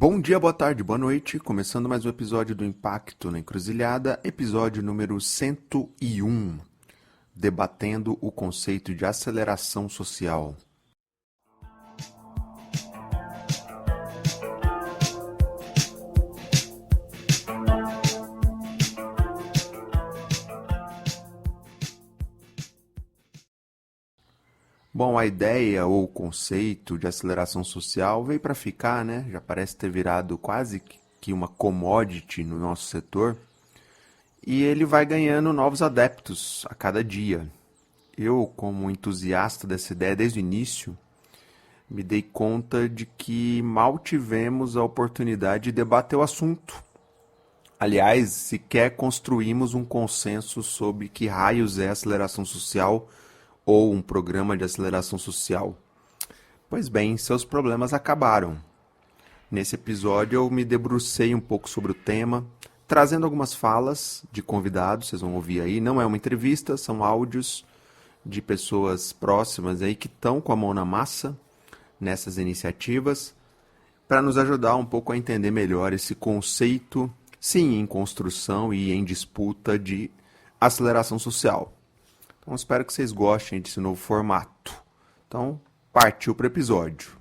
Bom dia, boa tarde, boa noite. Começando mais um episódio do Impacto na Encruzilhada, episódio número 101, debatendo o conceito de aceleração social. Bom, a ideia ou o conceito de aceleração social veio para ficar, né? Já parece ter virado quase que uma commodity no nosso setor. E ele vai ganhando novos adeptos a cada dia. Eu, como entusiasta dessa ideia desde o início, me dei conta de que mal tivemos a oportunidade de debater o assunto. Aliás, sequer construímos um consenso sobre que raios é aceleração social ou um programa de aceleração social. Pois bem, seus problemas acabaram. Nesse episódio eu me debrucei um pouco sobre o tema, trazendo algumas falas de convidados, vocês vão ouvir aí, não é uma entrevista, são áudios de pessoas próximas aí que estão com a mão na massa nessas iniciativas, para nos ajudar um pouco a entender melhor esse conceito, sim, em construção e em disputa de aceleração social. Então, espero que vocês gostem desse novo formato. Então, partiu para o episódio.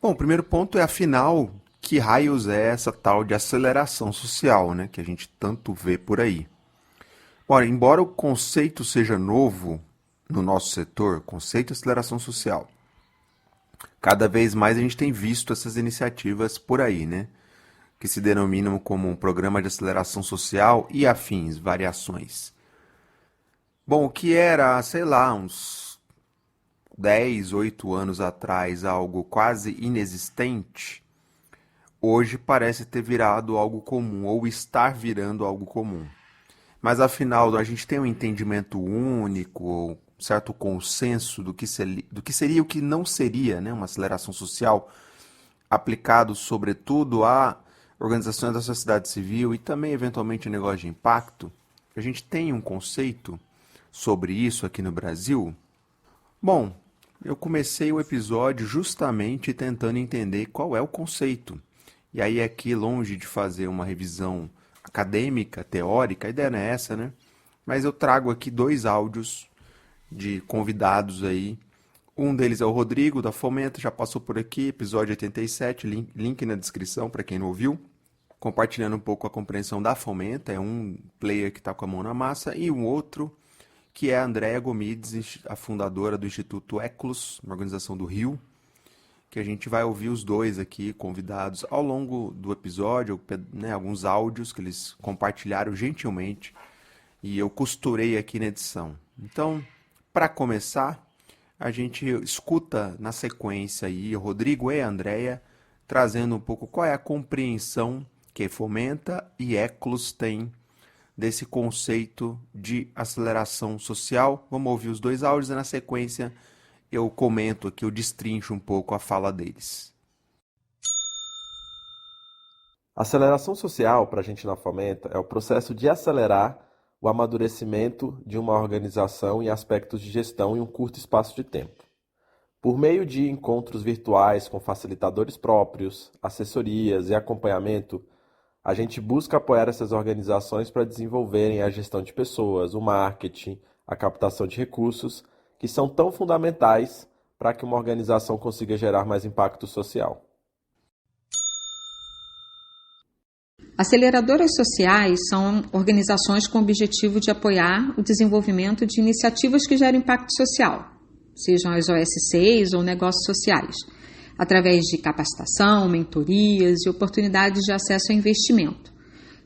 Bom, o primeiro ponto é, afinal, que raios é essa tal de aceleração social, né, que a gente tanto vê por aí? Ora, embora o conceito seja novo no nosso setor, conceito de aceleração social, cada vez mais a gente tem visto essas iniciativas por aí, né, que se denominam como um programa de aceleração social e afins, variações. Bom, o que era, sei lá, uns 10, 8 anos atrás, algo quase inexistente, hoje parece ter virado algo comum, ou estar virando algo comum. Mas afinal, a gente tem um entendimento único, ou certo consenso do que seria e o que não seria, né, uma aceleração social, aplicado sobretudo a organizações da sociedade civil e também eventualmente negócio de impacto. A gente tem um conceito sobre isso aqui no Brasil? Bom, eu comecei o episódio justamente tentando entender qual é o conceito. E aí aqui, longe de fazer uma revisão acadêmica, teórica, a ideia não é essa, né? Mas eu trago aqui 2 áudios de convidados aí. Um deles é o Rodrigo, da Fomenta, já passou por aqui, episódio 87, link na descrição para quem não ouviu. Compartilhando um pouco a compreensão da Fomenta, é um player que está com a mão na massa. E um outro, que é a Andréa Gomides, a fundadora do Instituto Eclos, uma organização do Rio, que a gente vai ouvir os dois aqui, convidados, ao longo do episódio, né, alguns áudios que eles compartilharam gentilmente, e eu costurei aqui na edição. Então, para começar, a gente escuta na sequência aí Rodrigo e Andréa, trazendo um pouco qual é a compreensão que Fomenta e Eclos têm desse conceito de aceleração social. Vamos ouvir os 2 áudios e na sequência eu comento aqui, eu destrincho um pouco a fala deles. Aceleração social, para a gente na Fomenta, é o processo de acelerar o amadurecimento de uma organização em aspectos de gestão em um curto espaço de tempo. Por meio de encontros virtuais com facilitadores próprios, assessorias e acompanhamento, a gente busca apoiar essas organizações para desenvolverem a gestão de pessoas, o marketing, a captação de recursos, que são tão fundamentais para que uma organização consiga gerar mais impacto social. Aceleradoras sociais são organizações com o objetivo de apoiar o desenvolvimento de iniciativas que geram impacto social, sejam as OSCs ou negócios sociais, através de capacitação, mentorias e oportunidades de acesso a investimento,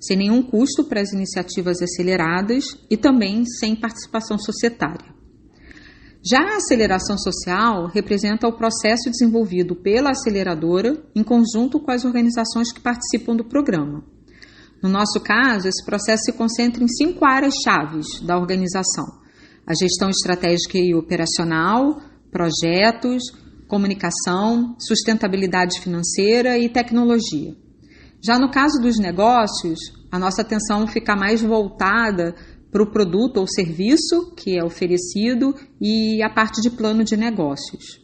sem nenhum custo para as iniciativas aceleradas e também sem participação societária. Já a aceleração social representa o processo desenvolvido pela aceleradora em conjunto com as organizações que participam do programa. No nosso caso, esse processo se concentra em 5 áreas-chave da organização: a gestão estratégica e operacional, projetos, comunicação, sustentabilidade financeira e tecnologia. Já no caso dos negócios, a nossa atenção fica mais voltada para o produto ou serviço que é oferecido e a parte de plano de negócios.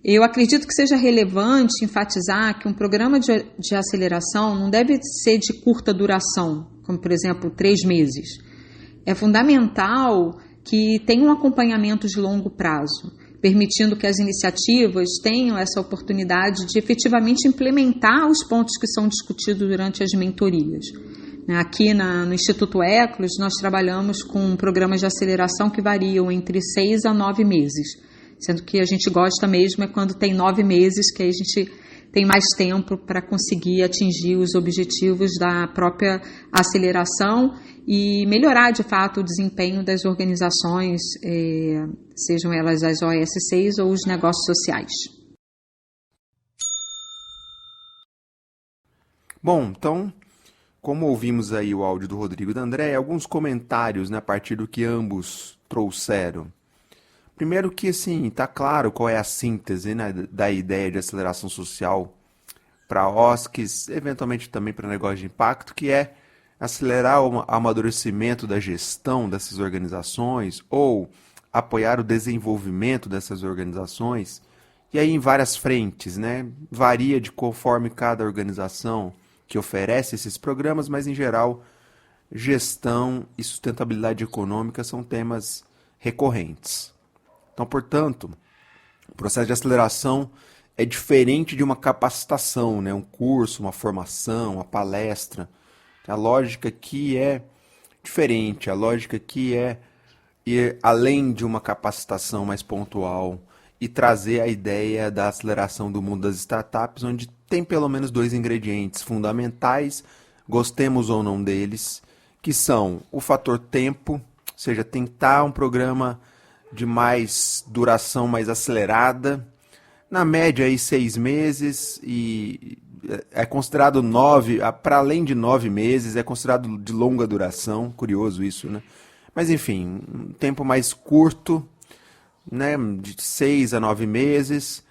Eu acredito que seja relevante enfatizar que um programa de aceleração não deve ser de curta duração, como, por exemplo, 3 meses. É fundamental que tenha um acompanhamento de longo prazo, permitindo que as iniciativas tenham essa oportunidade de efetivamente implementar os pontos que são discutidos durante as mentorias. Aqui no Instituto Eclos, nós trabalhamos com programas de aceleração que variam entre 6 a 9 meses, sendo que a gente gosta mesmo é quando tem 9 meses, que aí a gente tem mais tempo para conseguir atingir os objetivos da própria aceleração e melhorar, de fato, o desempenho das organizações, sejam elas as OS6 ou os negócios sociais. Bom, então, como ouvimos aí o áudio do Rodrigo e da Andréia, alguns comentários, a partir do que ambos trouxeram. Primeiro que, assim, está claro qual é a síntese, da ideia de aceleração social para OSCs, eventualmente também para negócio de impacto, que é acelerar o amadurecimento da gestão dessas organizações ou apoiar o desenvolvimento dessas organizações, e aí em várias frentes, varia de conforme cada organização que oferece esses programas, mas em geral, gestão e sustentabilidade econômica são temas recorrentes. Então, portanto, o processo de aceleração é diferente de uma capacitação, um curso, uma formação, uma palestra. A lógica aqui é diferente, a lógica aqui é ir além de uma capacitação mais pontual e trazer a ideia da aceleração do mundo das startups, onde tem pelo menos 2 ingredientes fundamentais, gostemos ou não deles, que são o fator tempo, ou seja, tentar um programa de mais duração mais acelerada, na média aí 6 meses, e é considerado 9, para além de 9 meses, é considerado de longa duração, curioso isso, Mas enfim, um tempo mais curto, de 6 a 9 meses,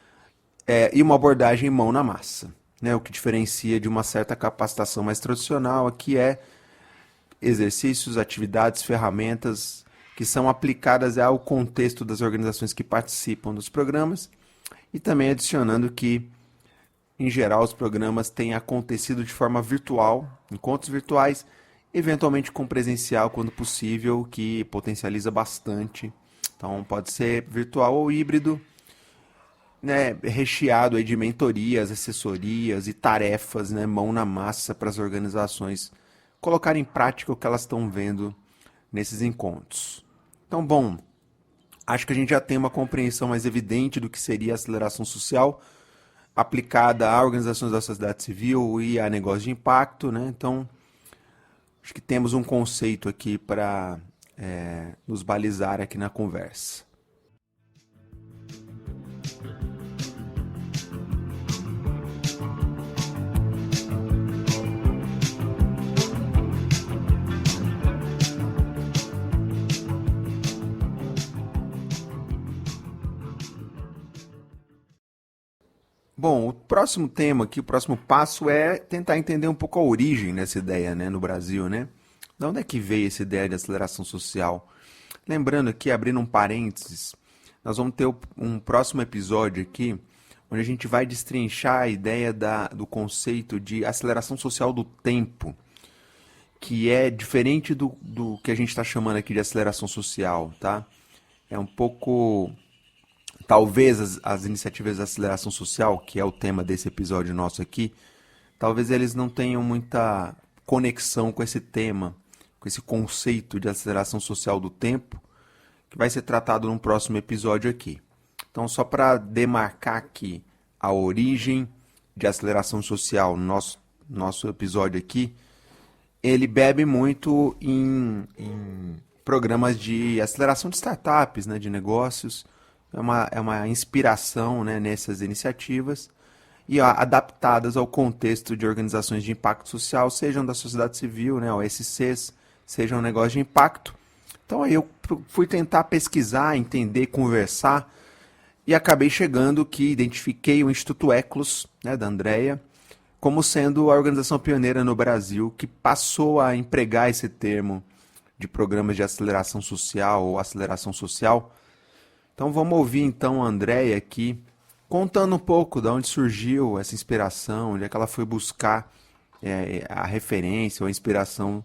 e uma abordagem mão na massa, o que diferencia de uma certa capacitação mais tradicional, aqui é exercícios, atividades, ferramentas que são aplicadas ao contexto das organizações que participam dos programas, e também adicionando que, em geral, os programas têm acontecido de forma virtual, encontros virtuais, eventualmente com presencial quando possível, que potencializa bastante. Então pode ser virtual ou híbrido, recheado aí de mentorias, assessorias e tarefas, mão na massa para as organizações colocarem em prática o que elas estão vendo nesses encontros. Então, bom, acho que a gente já tem uma compreensão mais evidente do que seria a aceleração social aplicada a organizações da sociedade civil e a negócios de impacto, Então, acho que temos um conceito aqui para nos balizar aqui na conversa. Bom, o próximo tema aqui, o próximo passo é tentar entender um pouco a origem dessa ideia, no Brasil, De onde é que veio essa ideia de aceleração social? Lembrando aqui, abrindo um parênteses, nós vamos ter um próximo episódio aqui, onde a gente vai destrinchar a ideia do conceito de aceleração social do tempo, que é diferente do que a gente está chamando aqui de aceleração social, tá? É um pouco... Talvez as iniciativas de aceleração social, que é o tema desse episódio nosso aqui, talvez eles não tenham muita conexão com esse tema, com esse conceito de aceleração social do tempo, que vai ser tratado num próximo episódio aqui. Então, só para demarcar aqui a origem de aceleração social no nosso episódio aqui, ele bebe muito em programas de aceleração de startups, de negócios. É uma inspiração nessas iniciativas e adaptadas ao contexto de organizações de impacto social, sejam da sociedade civil, OSCs, sejam negócios de impacto. Então aí eu fui tentar pesquisar, entender, conversar e acabei chegando que identifiquei o Instituto Eclos, né, da Andrea, como sendo a organização pioneira no Brasil que passou a empregar esse termo de programas de aceleração social ou aceleração social. Então vamos ouvir então a Andrea aqui, contando um pouco de onde surgiu essa inspiração, onde é que ela foi buscar a referência ou a inspiração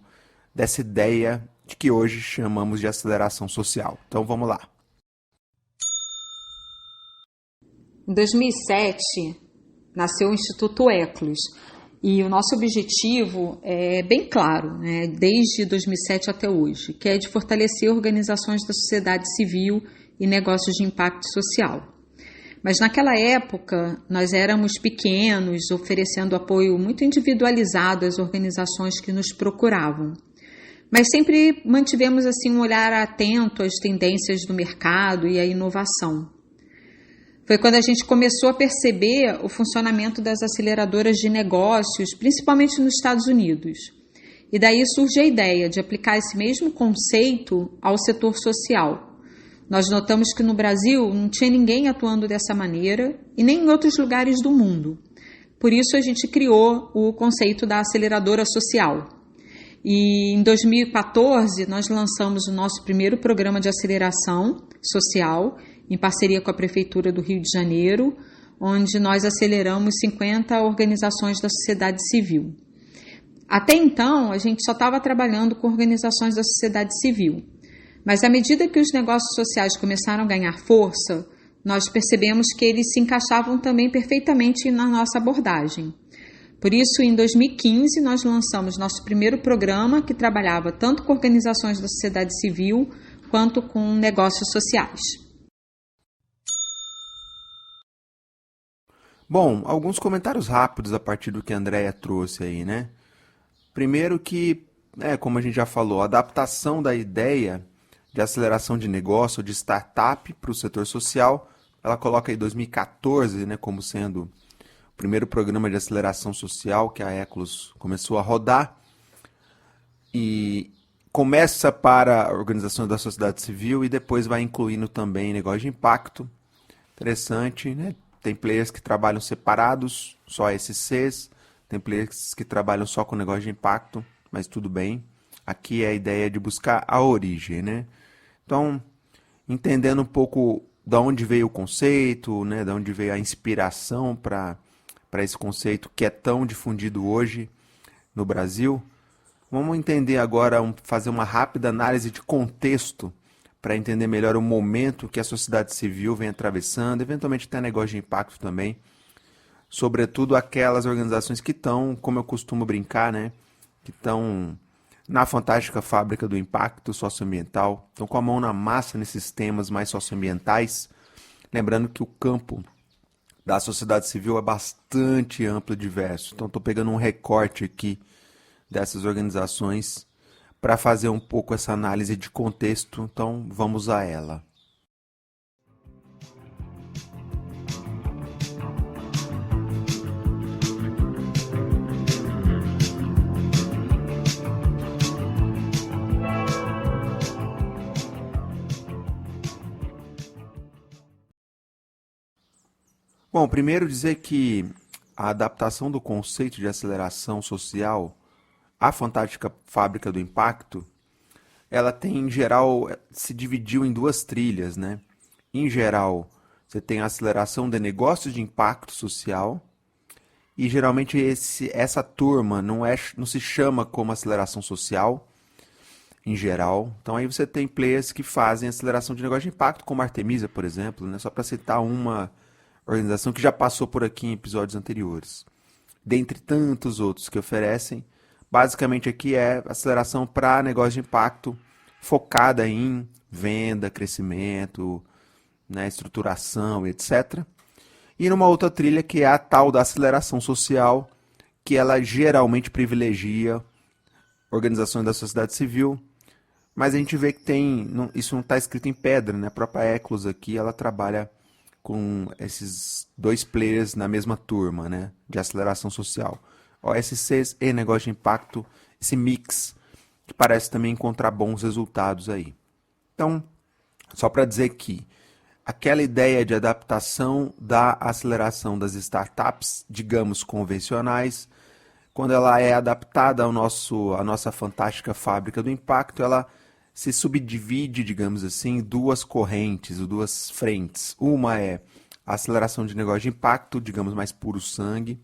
dessa ideia de que hoje chamamos de aceleração social. Então vamos lá. Em 2007, nasceu o Instituto Eclos e o nosso objetivo é bem claro, né, desde 2007 até hoje, que é de fortalecer organizações da sociedade civil e negócios de impacto social. Mas naquela época, nós éramos pequenos, oferecendo apoio muito individualizado às organizações que nos procuravam. Mas sempre mantivemos assim um olhar atento às tendências do mercado e à inovação. Foi quando a gente começou a perceber o funcionamento das aceleradoras de negócios, principalmente nos Estados Unidos. E daí surge a ideia de aplicar esse mesmo conceito ao setor social. Nós notamos que no Brasil não tinha ninguém atuando dessa maneira e nem em outros lugares do mundo. Por isso a gente criou o conceito da aceleradora social. E em 2014 nós lançamos o nosso primeiro programa de aceleração social em parceria com a Prefeitura do Rio de Janeiro, onde nós aceleramos 50 organizações da sociedade civil. Até então a gente só estava trabalhando com organizações da sociedade civil. Mas à medida que os negócios sociais começaram a ganhar força, nós percebemos que eles se encaixavam também perfeitamente na nossa abordagem. Por isso, em 2015, nós lançamos nosso primeiro programa que trabalhava tanto com organizações da sociedade civil quanto com negócios sociais. Bom, alguns comentários rápidos a partir do que a Andrea trouxe aí, né? Primeiro que, como a gente já falou, a adaptação da ideia de aceleração de negócio, de startup para o setor social, ela coloca aí 2014, né, como sendo o primeiro programa de aceleração social que a Eclos começou a rodar, e começa para organizações da sociedade civil e depois vai incluindo também negócio de impacto. Interessante, né? Tem players que trabalham separados, só SCs, tem players que trabalham só com negócio de impacto, mas tudo bem. Aqui é a ideia de buscar a origem, né? Então, entendendo um pouco de onde veio o conceito, né, de onde veio a inspiração para esse conceito que é tão difundido hoje no Brasil, vamos entender agora, fazer uma rápida análise de contexto para entender melhor o momento que a sociedade civil vem atravessando, eventualmente até negócio de impacto também, sobretudo aquelas organizações que estão, como eu costumo brincar, né, que estão na fantástica fábrica do impacto socioambiental, estão com a mão na massa nesses temas mais socioambientais, lembrando que o campo da sociedade civil é bastante amplo e diverso. Então estou pegando um recorte aqui dessas organizações para fazer um pouco essa análise de contexto, então vamos a ela. Bom, primeiro dizer que a adaptação do conceito de aceleração social à fantástica fábrica do impacto, ela tem, em geral, se dividiu em duas trilhas, né? Em geral, você tem a aceleração de negócios de impacto social e, geralmente, essa turma não se chama como aceleração social, em geral. Então, aí você tem players que fazem aceleração de negócio de impacto, como a Artemisa, por exemplo, né? Só para citar uma organização que já passou por aqui em episódios anteriores. Dentre tantos outros que oferecem, basicamente aqui é aceleração para negócio de impacto focada em venda, crescimento, né, estruturação, etc. E numa outra trilha que é a tal da aceleração social, que ela geralmente privilegia organizações da sociedade civil, mas a gente vê que isso não está escrito em pedra, né? A própria Eclos aqui, ela trabalha com esses dois players na mesma turma, né, de aceleração social. OSCs e negócio de impacto, esse mix que parece também encontrar bons resultados aí. Então, só para dizer que aquela ideia de adaptação da aceleração das startups, digamos, convencionais, quando ela é adaptada à nossa fantástica fábrica do impacto, ela se subdivide, digamos assim, em duas correntes, ou duas frentes. Uma é a aceleração de negócio de impacto, digamos, mais puro sangue.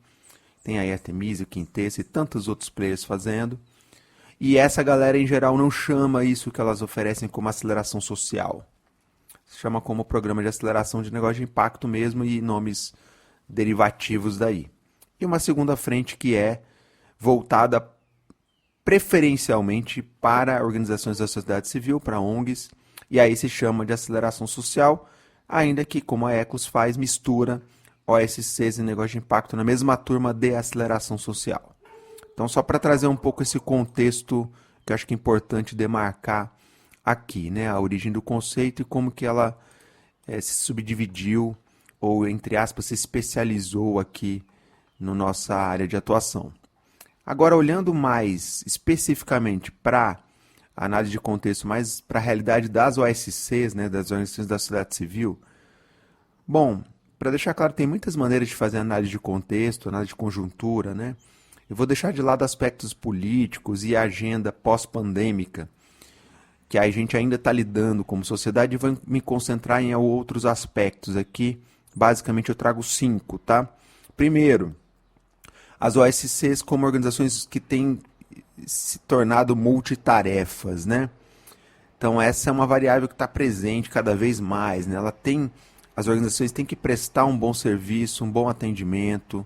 Tem aí a Artemisia, o Quintessa e tantos outros players fazendo. E essa galera, em geral, não chama isso que elas oferecem como aceleração social. Se chama como programa de aceleração de negócio de impacto mesmo e nomes derivativos daí. E uma segunda frente que é voltada preferencialmente para organizações da sociedade civil, para ONGs, e aí se chama de aceleração social, ainda que, como a Ecos faz, mistura OSCs e negócio de impacto na mesma turma de aceleração social. Então, só para trazer um pouco esse contexto que eu acho que é importante demarcar aqui, né? A origem do conceito e como que ela se subdividiu ou, entre aspas, se especializou aqui na nossa área de atuação. Agora, olhando mais especificamente para a análise de contexto, mais para a realidade das OSCs, né, das organizações da sociedade civil, bom, para deixar claro, tem muitas maneiras de fazer análise de contexto, análise de conjuntura, né? Eu vou deixar de lado aspectos políticos e agenda pós-pandêmica, que a gente ainda está lidando como sociedade, e vou me concentrar em outros aspectos aqui. Basicamente, eu trago 5, tá? Primeiro, as OSCs como organizações que têm se tornado multitarefas, né? Então, essa é uma variável que está presente cada vez mais, né? As organizações têm que prestar um bom serviço, um bom atendimento,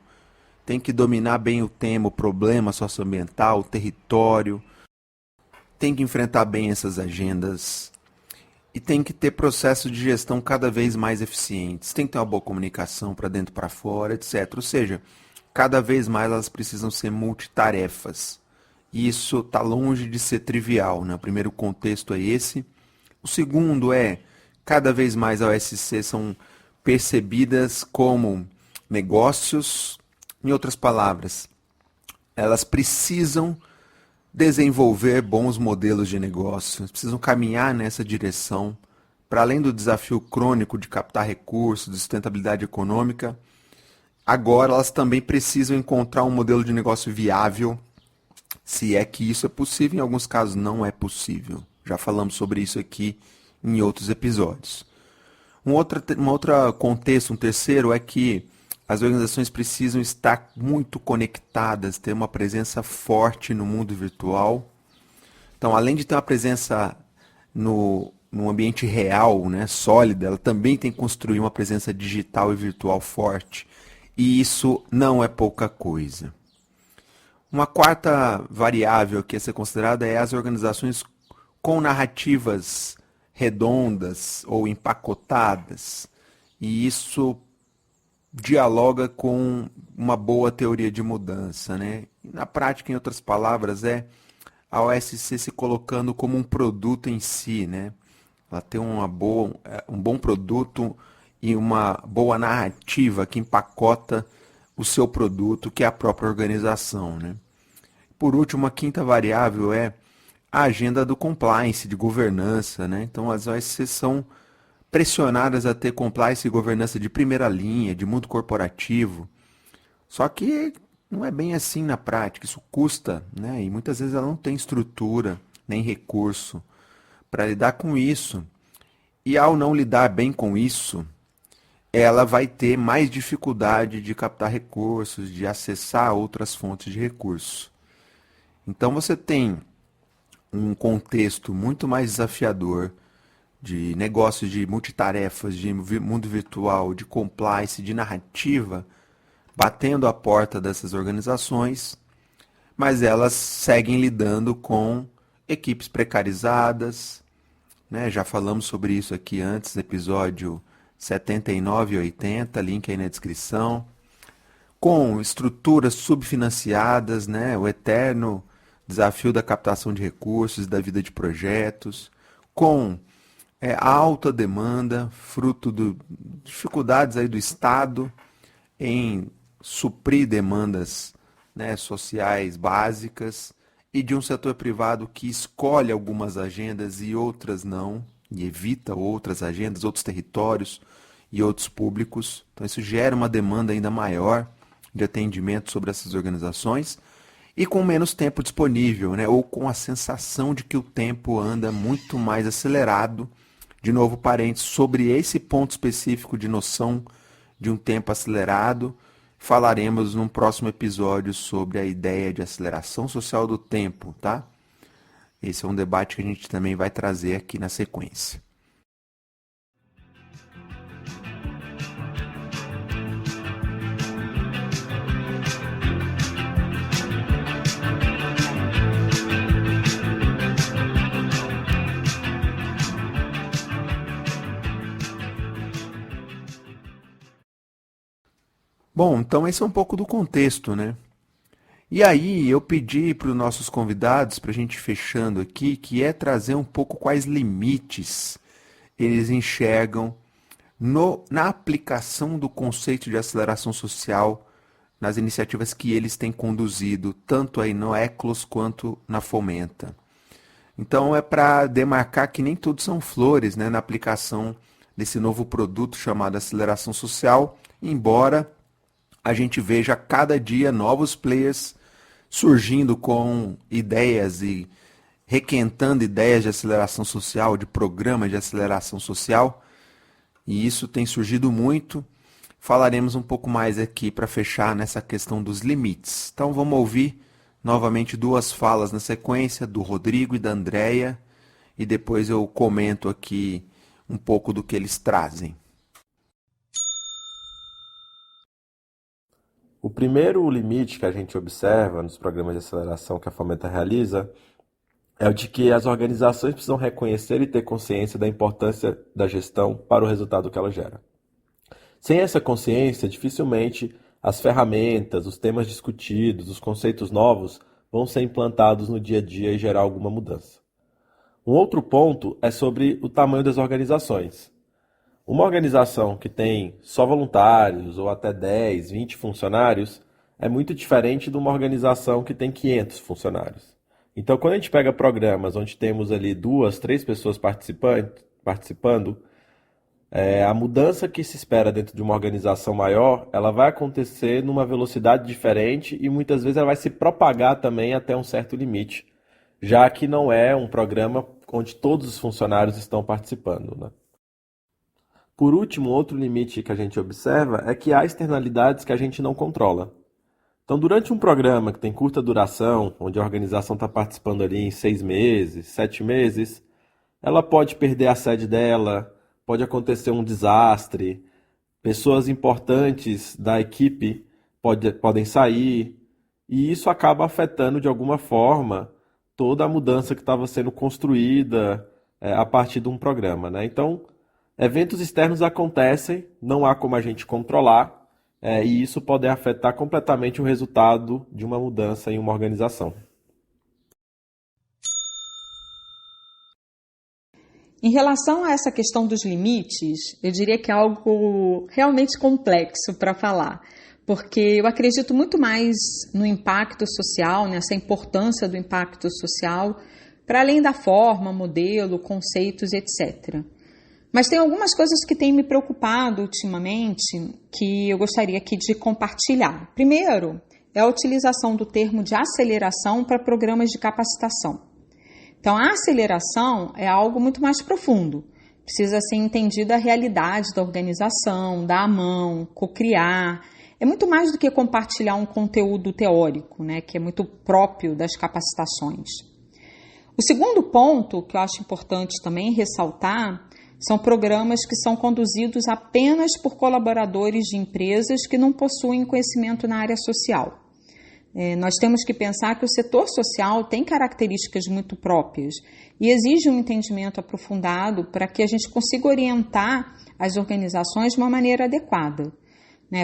tem que dominar bem o tema, o problema socioambiental, o território, tem que enfrentar bem essas agendas e tem que ter processos de gestão cada vez mais eficientes, tem que ter uma boa comunicação para dentro e para fora, etc. Ou seja, cada vez mais elas precisam ser multitarefas. E isso está longe de ser trivial, né? O primeiro contexto é esse. O segundo é, cada vez mais as OSCs são percebidas como negócios. Em outras palavras, elas precisam desenvolver bons modelos de negócio, precisam caminhar nessa direção, para além do desafio crônico de captar recursos, de sustentabilidade econômica, agora elas também precisam encontrar um modelo de negócio viável, se é que isso é possível, em alguns casos não é possível. Já falamos sobre isso aqui em outros episódios. Um outro contexto, um terceiro, é que as organizações precisam estar muito conectadas, ter uma presença forte no mundo virtual. Então, além de ter uma presença no ambiente real, né, sólida, ela também tem que construir uma presença digital e virtual forte. E isso não é pouca coisa. Uma quarta variável que é ser considerada é as organizações com narrativas redondas ou empacotadas. E isso dialoga com uma boa teoria de mudança, né? Na prática, em outras palavras, é a OSC se colocando como um produto em si, né? Ela tem um bom produto e uma boa narrativa que empacota o seu produto, que é a própria organização, né? Por último, a quinta variável é a agenda do compliance, de governança, né? Então, as OSCs são pressionadas a ter compliance e governança de primeira linha, de mundo corporativo. Só que não é bem assim na prática, isso custa, né? E muitas vezes ela não tem estrutura, nem recurso para lidar com isso. E ao não lidar bem com isso, ela vai ter mais dificuldade de captar recursos, de acessar outras fontes de recurso. Então você tem um contexto muito mais desafiador de negócios de multitarefas, de mundo virtual, de compliance, de narrativa, batendo a porta dessas organizações, mas elas seguem lidando com equipes precarizadas, né? Já falamos sobre isso aqui antes, episódio 79 e 80, link aí na descrição, com estruturas subfinanciadas, né? O eterno desafio da captação de recursos, da vida de projetos, com a alta demanda, fruto de dificuldades aí do Estado em suprir demandas, né, sociais básicas, e de um setor privado que escolhe algumas agendas e outras não, e evita outras agendas, outros territórios e outros públicos. Então isso gera uma demanda ainda maior de atendimento sobre essas organizações e com menos tempo disponível, né? Ou com a sensação de que o tempo anda muito mais acelerado. De novo, parênteses, sobre esse ponto específico de noção de um tempo acelerado, falaremos num próximo episódio sobre a ideia de aceleração social do tempo, tá? Esse é um debate que a gente também vai trazer aqui na sequência. Bom, então esse é um pouco do contexto, né? E aí eu pedi para os nossos convidados, para a gente fechando aqui, que é trazer um pouco quais limites eles enxergam na aplicação do conceito de aceleração social nas iniciativas que eles têm conduzido, tanto aí no Eclos quanto na Fomenta. Então é para demarcar que nem tudo são flores, né, na aplicação desse novo produto chamado aceleração social, embora a gente veja cada dia novos players surgindo com ideias e requentando ideias de aceleração social, de programas de aceleração social, e isso tem surgido muito. Falaremos um pouco mais aqui para fechar nessa questão dos limites. Então vamos ouvir novamente duas falas na sequência, do Rodrigo e da Andréia, e depois eu comento aqui um pouco do que eles trazem. O primeiro limite que a gente observa nos programas de aceleração que a Fomenta realiza é o de que as organizações precisam reconhecer e ter consciência da importância da gestão para o resultado que ela gera. Sem essa consciência, dificilmente as ferramentas, os temas discutidos, os conceitos novos vão ser implantados no dia a dia e gerar alguma mudança. Um outro ponto é sobre o tamanho das organizações. Uma organização que tem só voluntários ou até 10, 20 funcionários é muito diferente de uma organização que tem 500 funcionários. Então, quando a gente pega programas onde temos ali 2, 3 pessoas participando, a mudança que se espera dentro de uma organização maior, ela vai acontecer numa velocidade diferente e muitas vezes ela vai se propagar também até um certo limite, já que não é um programa onde todos os funcionários estão participando, né? Por último, outro limite que a gente observa é que há externalidades que a gente não controla. Então, durante um programa que tem curta duração, onde a organização está participando ali em 6 meses, 7 meses, ela pode perder a sede dela, pode acontecer um desastre, pessoas importantes da equipe podem sair, e isso acaba afetando de alguma forma toda a mudança que estava sendo construída a partir de um programa, né? Então, eventos externos acontecem, não há como a gente controlar, e isso pode afetar completamente o resultado de uma mudança em uma organização. Em relação a essa questão dos limites, eu diria que é algo realmente complexo para falar, porque eu acredito muito mais no impacto social, nessa importância do impacto social, para além da forma, modelo, conceitos, etc. Mas tem algumas coisas que têm me preocupado ultimamente que eu gostaria aqui de compartilhar. Primeiro, é a utilização do termo de aceleração para programas de capacitação. Então, a aceleração é algo muito mais profundo. Precisa ser entendida a realidade da organização, dar a mão, cocriar. É muito mais do que compartilhar um conteúdo teórico, né, que é muito próprio das capacitações. O segundo ponto que eu acho importante também ressaltar são programas que são conduzidos apenas por colaboradores de empresas que não possuem conhecimento na área social. Nós temos que pensar que o setor social tem características muito próprias e exige um entendimento aprofundado para que a gente consiga orientar as organizações de uma maneira adequada.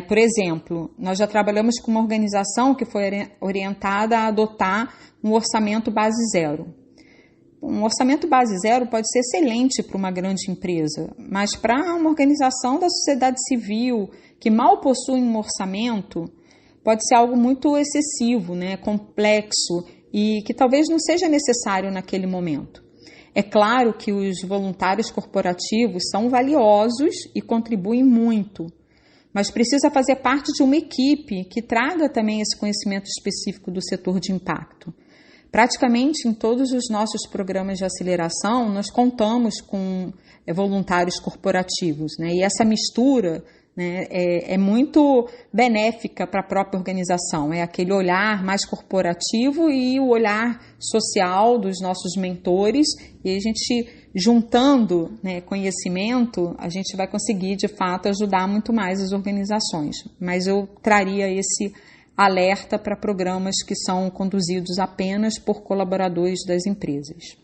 Por exemplo, nós já trabalhamos com uma organização que foi orientada a adotar um orçamento base zero. Um orçamento base zero pode ser excelente para uma grande empresa, mas para uma organização da sociedade civil que mal possui um orçamento, pode ser algo muito excessivo, complexo e que talvez não seja necessário naquele momento. É claro que os voluntários corporativos são valiosos e contribuem muito, mas precisa fazer parte de uma equipe que traga também esse conhecimento específico do setor de impacto. Praticamente em todos os nossos programas de aceleração, nós contamos com voluntários corporativos, né? E essa mistura, né, é muito benéfica para a própria organização. É aquele olhar mais corporativo e o olhar social dos nossos mentores, e a gente juntando, né, conhecimento, a gente vai conseguir de fato ajudar muito mais as organizações. Mas eu traria esse alerta para programas que são conduzidos apenas por colaboradores das empresas.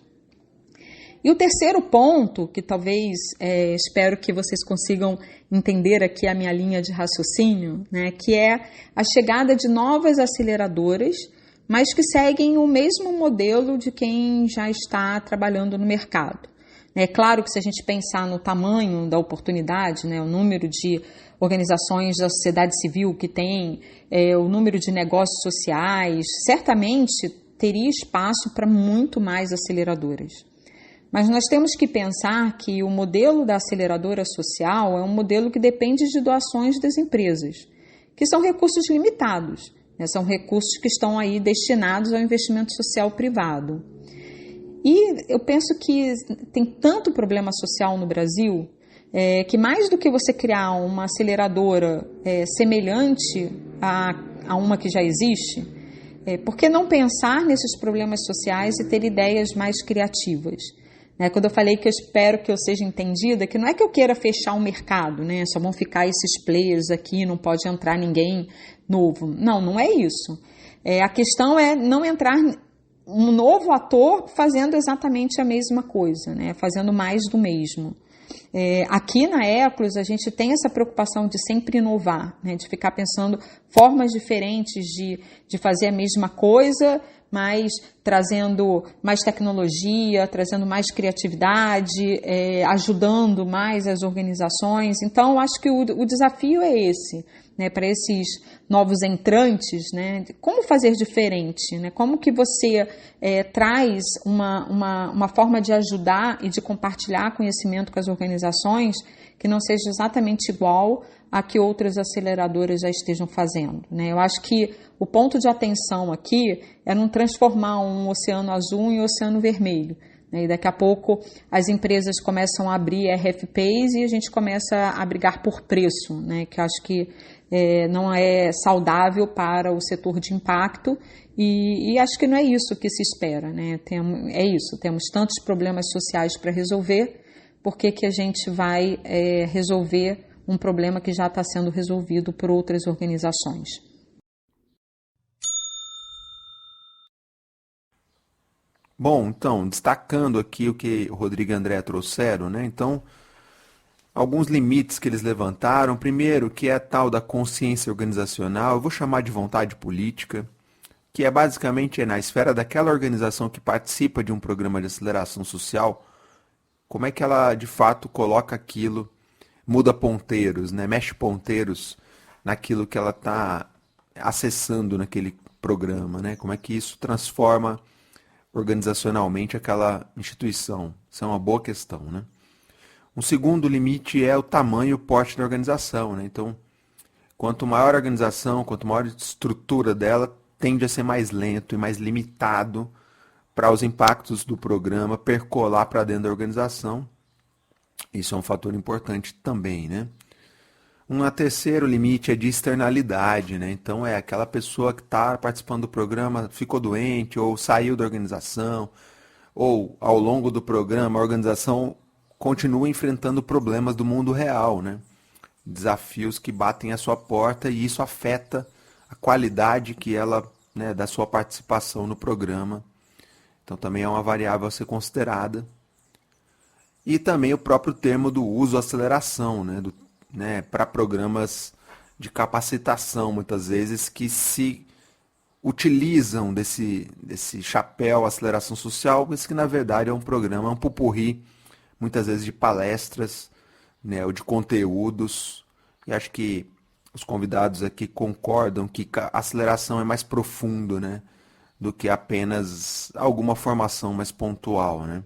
E o terceiro ponto, que talvez espero que vocês consigam entender aqui a minha linha de raciocínio, né, que é a chegada de novas aceleradoras, mas que seguem o mesmo modelo de quem já está trabalhando no mercado. É claro que se a gente pensar no tamanho da oportunidade, né, o número de organizações da sociedade civil que tem, o número de negócios sociais, certamente teria espaço para muito mais aceleradoras. Mas nós temos que pensar que o modelo da aceleradora social é um modelo que depende de doações das empresas, que são recursos limitados, né, são recursos que estão aí destinados ao investimento social privado. E eu penso que tem tanto problema social no Brasil que mais do que você criar uma aceleradora semelhante a uma que já existe, por que não pensar nesses problemas sociais e ter ideias mais criativas? Quando eu falei que eu espero que eu seja entendida, que não é que eu queira fechar o mercado, né? Só vão ficar esses players aqui, não pode entrar ninguém novo. Não, não é isso. A questão é não entrar um novo ator fazendo exatamente a mesma coisa, né? Fazendo mais do mesmo. Aqui na Eclus a gente tem essa preocupação de sempre inovar, né? De ficar pensando formas diferentes de fazer a mesma coisa, mas trazendo mais tecnologia, trazendo mais criatividade, ajudando mais as organizações. Então, acho que o desafio é esse, né, para esses novos entrantes, né, como fazer diferente, né, como que você traz uma forma de ajudar e de compartilhar conhecimento com as organizações que não seja exatamente igual a que outras aceleradoras já estejam fazendo, né? Eu acho que o ponto de atenção aqui é não transformar um oceano azul em um oceano vermelho, né? E daqui a pouco as empresas começam a abrir RFPs e a gente começa a brigar por preço, né? Que eu acho que não é saudável para o setor de impacto e acho que não é isso que se espera, né? Temos tantos problemas sociais para resolver, por que a gente vai resolver um problema que já está sendo resolvido por outras organizações? Bom, então, destacando aqui o que o Rodrigo e a André trouxeram, né? Então, alguns limites que eles levantaram. Primeiro, que é a tal da consciência organizacional, eu vou chamar de vontade política, que é basicamente na esfera daquela organização que participa de um programa de aceleração social, como é que ela, de fato, coloca aquilo, muda ponteiros, né? Mexe ponteiros naquilo que ela está acessando naquele programa, né? Como é que isso transforma organizacionalmente aquela instituição? Isso é uma boa questão, né? Um segundo limite é o tamanho e o porte da organização, né? Então, quanto maior a organização, quanto maior a estrutura dela, tende a ser mais lento e mais limitado para os impactos do programa percolar para dentro da organização. Isso é um fator importante também, né? Um terceiro limite é de externalidade, né? Então é aquela pessoa que está participando do programa, ficou doente ou saiu da organização, ou ao longo do programa a organização continua enfrentando problemas do mundo real, né? Desafios que batem à sua porta e isso afeta a qualidade que ela, né, da sua participação no programa. Então também é uma variável a ser considerada. E também o próprio termo do uso aceleração, né, para programas de capacitação, muitas vezes, que se utilizam desse chapéu aceleração social, mas que na verdade é um programa, um pupurri, muitas vezes de palestras, né, ou de conteúdos. E acho que os convidados aqui concordam que a aceleração é mais profundo, né, do que apenas alguma formação mais pontual, né?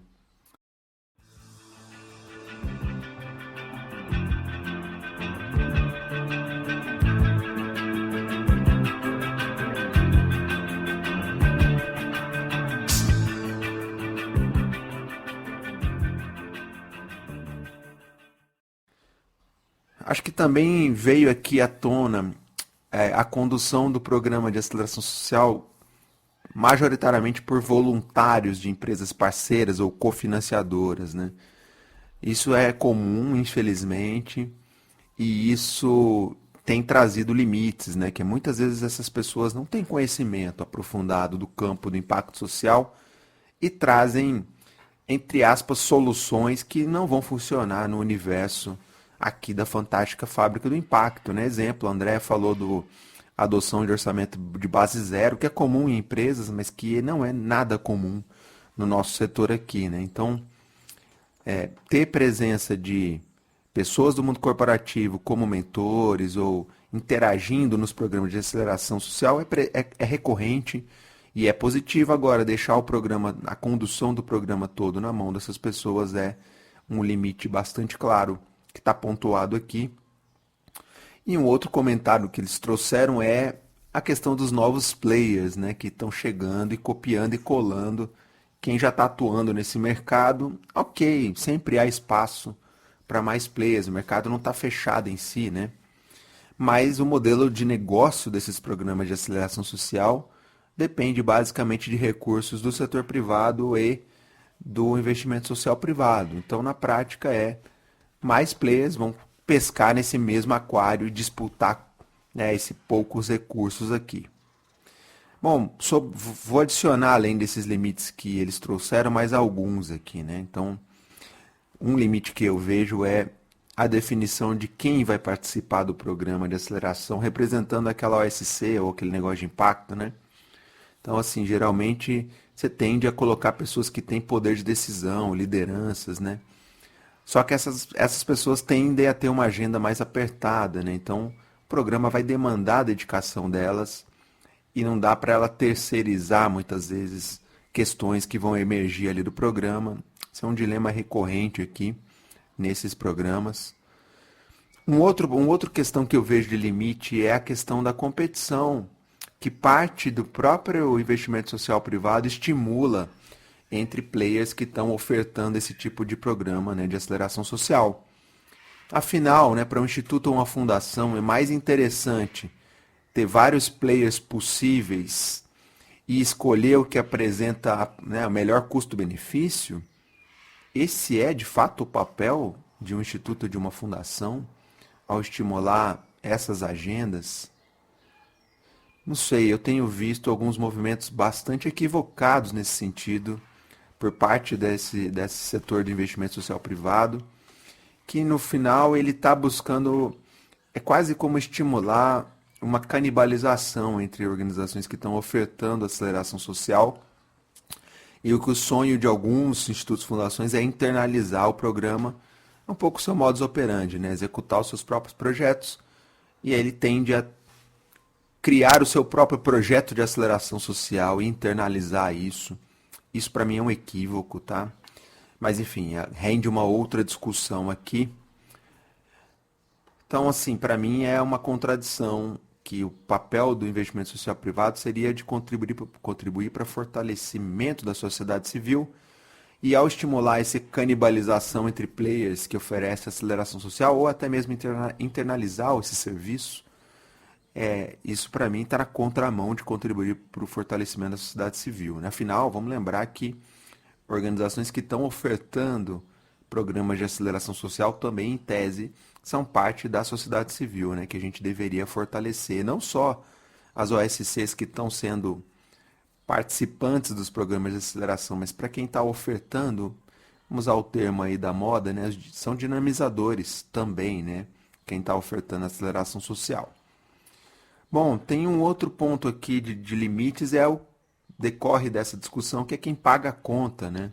que também veio aqui à tona a condução do programa de aceleração social majoritariamente por voluntários de empresas parceiras ou cofinanciadoras, né? Isso é comum, infelizmente, e isso tem trazido limites, né? Que muitas vezes essas pessoas não têm conhecimento aprofundado do campo do impacto social e trazem, entre aspas, soluções que não vão funcionar no universo aqui da fantástica fábrica do impacto, né? Exemplo, a André falou do adoção de orçamento de base zero, que é comum em empresas, mas que não é nada comum no nosso setor aqui, né? Então, ter presença de pessoas do mundo corporativo como mentores ou interagindo nos programas de aceleração social é recorrente e é positivo. Agora, deixar o programa, a condução do programa todo na mão dessas pessoas é um limite bastante claro que está pontuado aqui. E um outro comentário que eles trouxeram é a questão dos novos players, né, que estão chegando e copiando e colando quem já está atuando nesse mercado. Ok, sempre há espaço para mais players, o mercado não está fechado em si, né? Mas o modelo de negócio desses programas de aceleração social depende basicamente de recursos do setor privado e do investimento social privado. Então, na prática, mais players vão pescar nesse mesmo aquário e disputar, né, esses poucos recursos aqui. Bom, vou adicionar, além desses limites que eles trouxeram, mais alguns aqui, né? Então, um limite que eu vejo é a definição de quem vai participar do programa de aceleração, representando aquela OSC ou aquele negócio de impacto, né? Então, assim, geralmente você tende a colocar pessoas que têm poder de decisão, lideranças, né? Só que essas pessoas tendem a ter uma agenda mais apertada, né? Então, o programa vai demandar a dedicação delas e não dá para ela terceirizar, muitas vezes, questões que vão emergir ali do programa. Isso é um dilema recorrente aqui, nesses programas. Uma outra questão que eu vejo de limite é a questão da competição, que parte do próprio investimento social privado estimula entre players que estão ofertando esse tipo de programa, né, de aceleração social. Afinal, né, para um instituto ou uma fundação é mais interessante ter vários players possíveis e escolher o que apresenta, né, o melhor custo-benefício. Esse é, de fato, o papel de um instituto ou de uma fundação ao estimular essas agendas? Não sei, eu tenho visto alguns movimentos bastante equivocados nesse sentido por parte desse setor de investimento social privado, que no final ele está buscando, é quase como estimular uma canibalização entre organizações que estão ofertando aceleração social, e o que o sonho de alguns institutos e fundações é internalizar o programa, um pouco o seu modus operandi, né? Executar os seus próprios projetos, e aí ele tende a criar o seu próprio projeto de aceleração social e internalizar isso. Isso para mim é um equívoco, tá? Mas enfim, rende uma outra discussão aqui. Então, assim, para mim é uma contradição que o papel do investimento social privado seria de contribuir para fortalecimento da sociedade civil, e ao estimular essa canibalização entre players que oferece aceleração social ou até mesmo internalizar esse serviço, isso para mim está na contramão de contribuir para o fortalecimento da sociedade civil, né? Afinal, vamos lembrar que organizações que estão ofertando programas de aceleração social também, em tese, são parte da sociedade civil, né? Que a gente deveria fortalecer. Não só as OSCs que estão sendo participantes dos programas de aceleração, mas para quem está ofertando, vamos usar o termo aí da moda, né? São dinamizadores também, né? Quem está ofertando aceleração social. Bom, tem um outro ponto aqui de limites, decorre dessa discussão, que é quem paga a conta, né?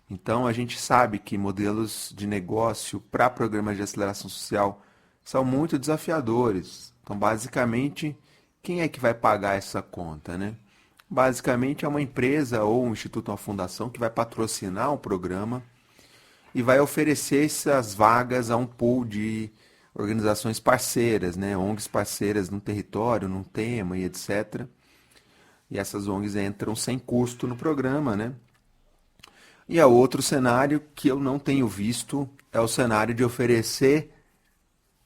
Então, a gente sabe que modelos de negócio para programas de aceleração social são muito desafiadores. Então, basicamente, quem é que vai pagar essa conta, né? Basicamente, é uma empresa ou um instituto ou uma fundação que vai patrocinar um programa e vai oferecer essas vagas a um pool de organizações parceiras, né? ONGs parceiras num território, num tema e etc. E essas ONGs entram sem custo no programa, né? E há outro cenário que eu não tenho visto, é o cenário de oferecer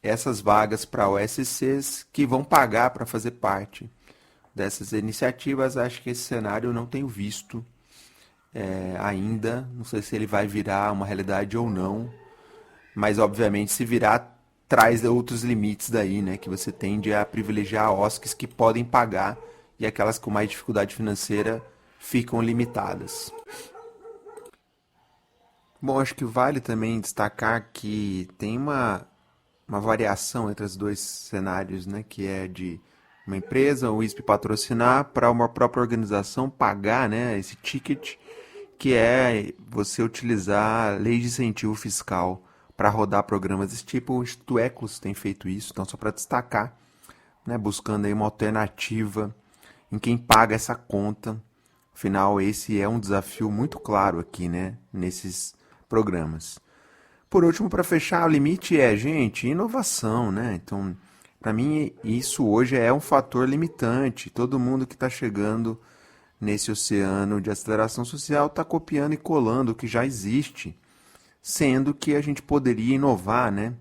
essas vagas para OSCs que vão pagar para fazer parte dessas iniciativas. Acho que esse cenário eu não tenho visto ainda. Não sei se ele vai virar uma realidade ou não, mas obviamente se virar, traz outros limites daí, né? Que você tende a privilegiar OSCs que podem pagar e aquelas com mais dificuldade financeira ficam limitadas. Bom, acho que vale também destacar que tem uma variação entre os dois cenários, né? Que é de uma empresa, o ISP patrocinar para uma própria organização pagar, né, esse ticket, que é você utilizar lei de incentivo fiscal para rodar programas desse tipo. O Instituto Eclos tem feito isso, então só para destacar, né, buscando aí uma alternativa em quem paga essa conta. Afinal, esse é um desafio muito claro aqui, né, nesses programas. Por último, para fechar, o limite é, gente, inovação, né? Então, para mim, isso hoje é um fator limitante. Todo mundo que está chegando nesse oceano de aceleração social está copiando e colando o que já existe, sendo que a gente poderia inovar, né?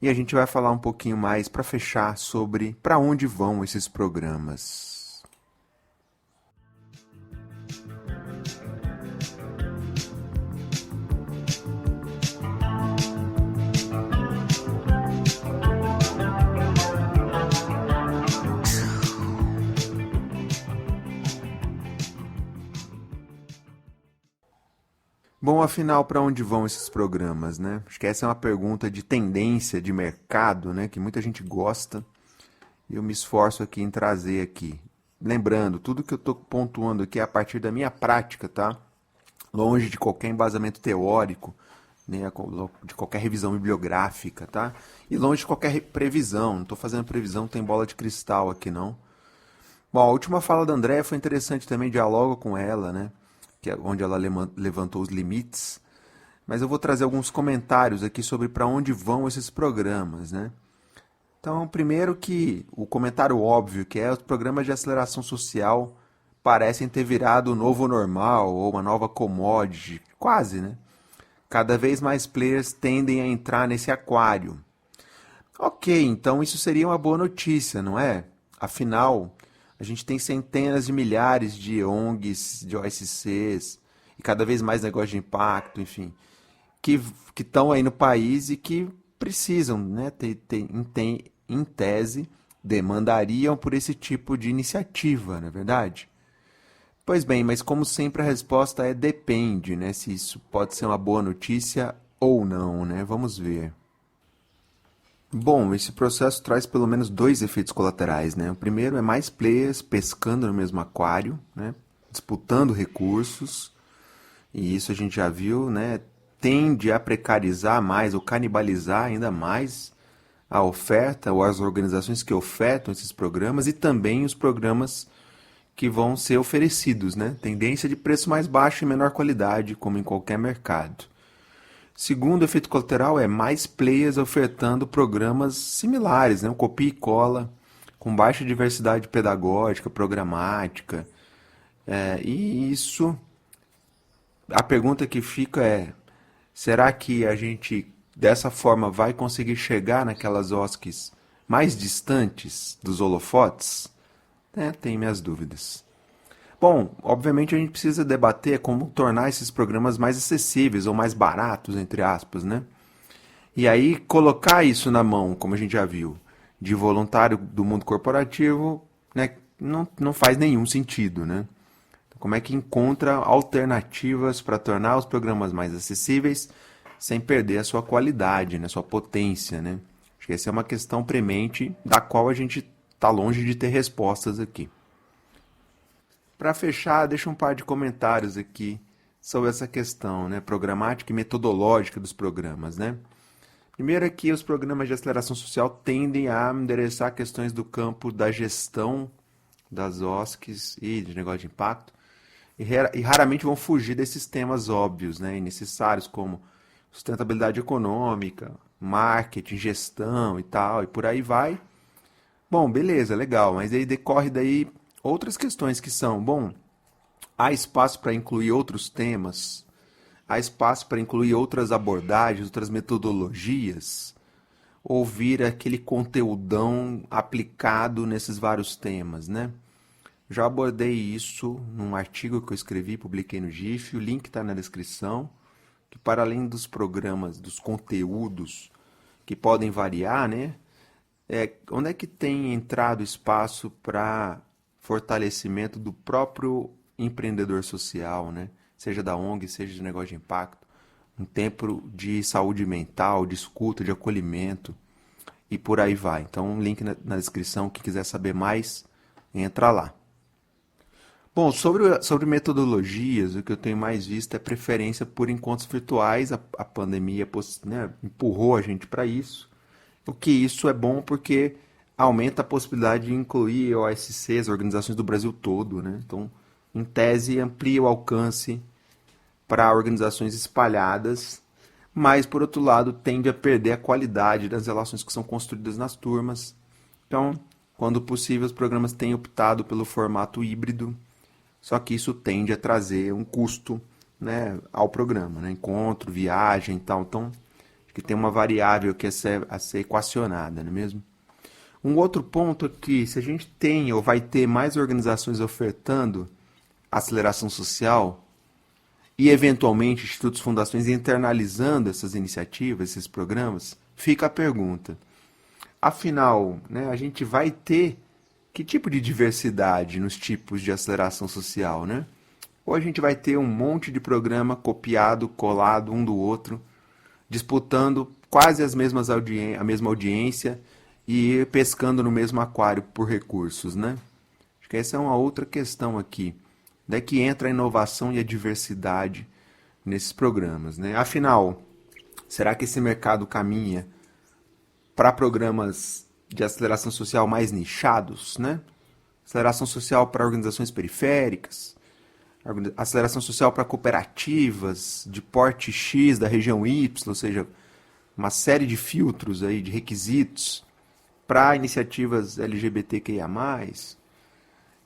E a gente vai falar um pouquinho mais para fechar sobre para onde vão esses programas. Bom, afinal, para onde vão esses programas, né? Acho que essa é uma pergunta de tendência de mercado, né? Que muita gente gosta. E eu me esforço aqui em trazer aqui. Lembrando, tudo que eu estou pontuando aqui é a partir da minha prática, tá? Longe de qualquer embasamento teórico, né? De qualquer revisão bibliográfica, tá? E longe de qualquer previsão. Não estou fazendo previsão, não tem bola de cristal aqui, não. Bom, a última fala da Andréa foi interessante também, dialogo com ela, né? Onde ela levantou os limites, mas eu vou trazer alguns comentários aqui sobre para onde vão esses programas, né? Então, primeiro que o comentário óbvio, que é os programas de aceleração social parecem ter virado o novo normal ou uma nova commodity, quase, né? Cada vez mais players tendem a entrar nesse aquário. Ok, então isso seria uma boa notícia, não é? Afinal, a gente tem centenas de milhares de ONGs, de OSCs, e cada vez mais negócios de impacto, enfim, que estão aí no país e que precisam, né, em tese, demandariam por esse tipo de iniciativa, não é verdade? Pois bem, mas como sempre a resposta é depende, né, se isso pode ser uma boa notícia ou não, né? Vamos ver. Bom, esse processo traz pelo menos dois efeitos colaterais, né? O primeiro é mais players pescando no mesmo aquário, né? Disputando recursos, e isso a gente já viu, né? Tende a precarizar mais ou canibalizar ainda mais a oferta ou as organizações que ofertam esses programas e também os programas que vão ser oferecidos, né? Tendência de preço mais baixo e menor qualidade, como em qualquer mercado. Segundo efeito colateral é mais players ofertando programas similares, né? Um copia e cola, com baixa diversidade pedagógica, programática. E isso, a pergunta que fica é, será que a gente, dessa forma, vai conseguir chegar naquelas OSCs mais distantes dos holofotes? Tenho minhas dúvidas. Bom, obviamente a gente precisa debater como tornar esses programas mais acessíveis ou mais baratos, entre aspas, né? E aí colocar isso na mão, como a gente já viu, de voluntário do mundo corporativo, né, não faz nenhum sentido, né? Como é que encontra alternativas para tornar os programas mais acessíveis sem perder a sua qualidade, né, sua potência, né? Acho que essa é uma questão premente da qual a gente está longe de ter respostas aqui. Para fechar, deixa um par de comentários aqui sobre essa questão, né, programática e metodológica dos programas, né? Primeiro é que os programas de aceleração social tendem a endereçar questões do campo da gestão das OSCs e de negócio de impacto e raramente vão fugir desses temas óbvios, né, e necessários como sustentabilidade econômica, marketing, gestão e tal, e por aí vai. Bom, beleza, legal, mas aí decorre daí outras questões que são, bom, há espaço para incluir outros temas, há espaço para incluir outras abordagens, outras metodologias, ouvir aquele conteúdão aplicado nesses vários temas, né? Já abordei isso num artigo que eu escrevi, publiquei no GIF, o link está na descrição, que para além dos programas, dos conteúdos que podem variar, né? Onde é que tem entrado espaço para fortalecimento do próprio empreendedor social, né? Seja da ONG, seja de negócio de impacto, um tempo de saúde mental, de escuta, de acolhimento e por aí vai. Então, link na descrição, quem quiser saber mais, entra lá. Bom, sobre metodologias, o que eu tenho mais visto é preferência por encontros virtuais. A pandemia, né, empurrou a gente para isso. O que isso é bom porque aumenta a possibilidade de incluir OSCs, organizações do Brasil todo, né? Então, em tese, amplia o alcance para organizações espalhadas, mas, por outro lado, tende a perder a qualidade das relações que são construídas nas turmas. Então, quando possível, os programas têm optado pelo formato híbrido, só que isso tende a trazer um custo, né, ao programa, né? Encontro, viagem e tal. Então, que tem uma variável que é a ser equacionada, não é mesmo? Um outro ponto é que se a gente tem ou vai ter mais organizações ofertando aceleração social e, eventualmente, institutos, fundações internalizando essas iniciativas, esses programas, fica a pergunta. Afinal, né, a gente vai ter que tipo de diversidade nos tipos de aceleração social, né? Ou a gente vai ter um monte de programa copiado, colado um do outro, disputando quase a mesma audiência e pescando no mesmo aquário por recursos, né? Acho que essa é uma outra questão aqui. Onde é que entra a inovação e a diversidade nesses programas, né? Afinal, será que esse mercado caminha para programas de aceleração social mais nichados, né? Aceleração social para organizações periféricas, aceleração social para cooperativas de porte X da região Y, ou seja, uma série de filtros aí, de requisitos para iniciativas LGBTQIA+,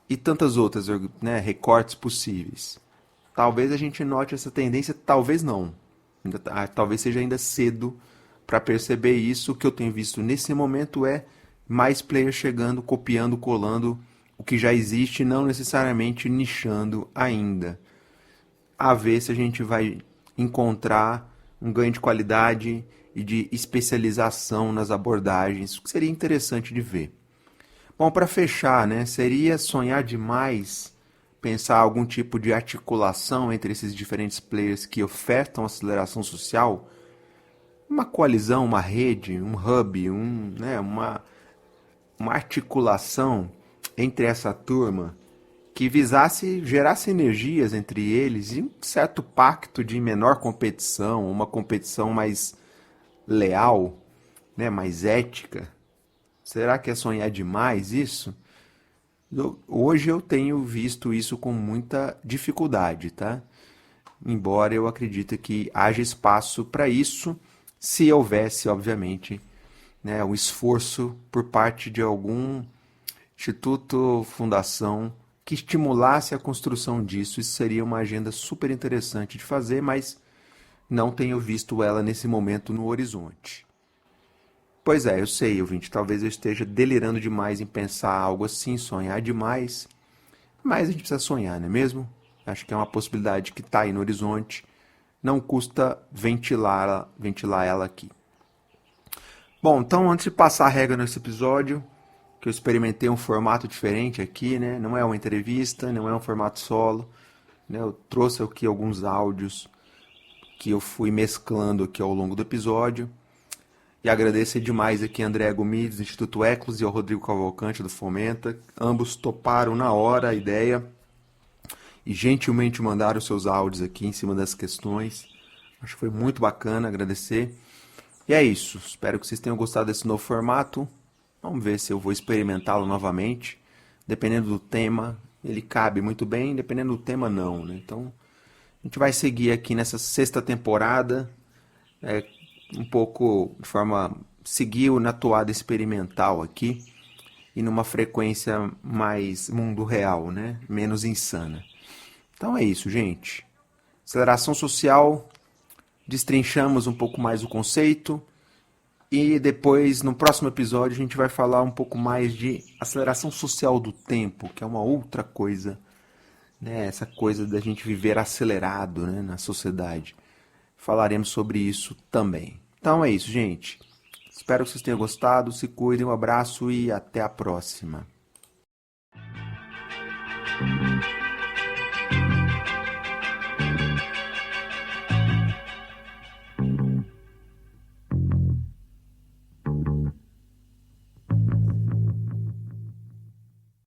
e tantas outras, né, recortes possíveis. Talvez a gente note essa tendência, talvez não. Talvez seja ainda cedo para perceber isso. O que eu tenho visto nesse momento é mais players chegando, copiando, colando o que já existe, não necessariamente nichando ainda. A ver se a gente vai encontrar um ganho de qualidade e de especialização nas abordagens, o que seria interessante de ver. Bom, para fechar, né, seria sonhar demais pensar algum tipo de articulação entre esses diferentes players que ofertam aceleração social, uma coalizão, uma rede, um hub, uma articulação entre essa turma que visasse gerar sinergias entre eles e um certo pacto de menor competição, uma competição mais leal, né, mais ética. Será que é sonhar demais isso? Hoje eu tenho visto isso com muita dificuldade, tá? Embora eu acredite que haja espaço para isso, se houvesse, obviamente, né, um esforço por parte de algum instituto, fundação, que estimulasse a construção disso. Isso seria uma agenda super interessante de fazer, mas não tenho visto ela nesse momento no horizonte. Pois é, eu sei, ouvinte, talvez eu esteja delirando demais em pensar algo assim, sonhar demais, mas a gente precisa sonhar, não é mesmo? Acho que é uma possibilidade que está aí no horizonte, não custa ventilar ela aqui. Bom, então antes de passar a regra nesse episódio, que eu experimentei um formato diferente aqui, né? Não é uma entrevista, não é um formato solo, né? Eu trouxe aqui alguns áudios que eu fui mesclando aqui ao longo do episódio. E agradecer demais aqui a André Gomides, do Instituto Eclos, e ao Rodrigo Cavalcante, do Fomenta. Ambos toparam na hora a ideia e gentilmente mandaram seus áudios aqui em cima das questões. Acho que foi muito bacana, agradecer. E é isso, espero que vocês tenham gostado desse novo formato. Vamos ver se eu vou experimentá-lo novamente. Dependendo do tema, ele cabe muito bem, dependendo do tema, não, né? Então, a gente vai seguir aqui nessa 6ª temporada, um pouco de forma seguir na toada experimental aqui e numa frequência mais mundo real, né? Menos insana. Então é isso, gente. Aceleração social, destrinchamos um pouco mais o conceito, E depois, no próximo episódio, a gente vai falar um pouco mais de aceleração social do tempo, que é uma outra coisa, né? Essa coisa da gente viver acelerado, né, na sociedade. Falaremos sobre isso também. Então é isso, gente. Espero que vocês tenham gostado. Se cuidem, um abraço e até a próxima.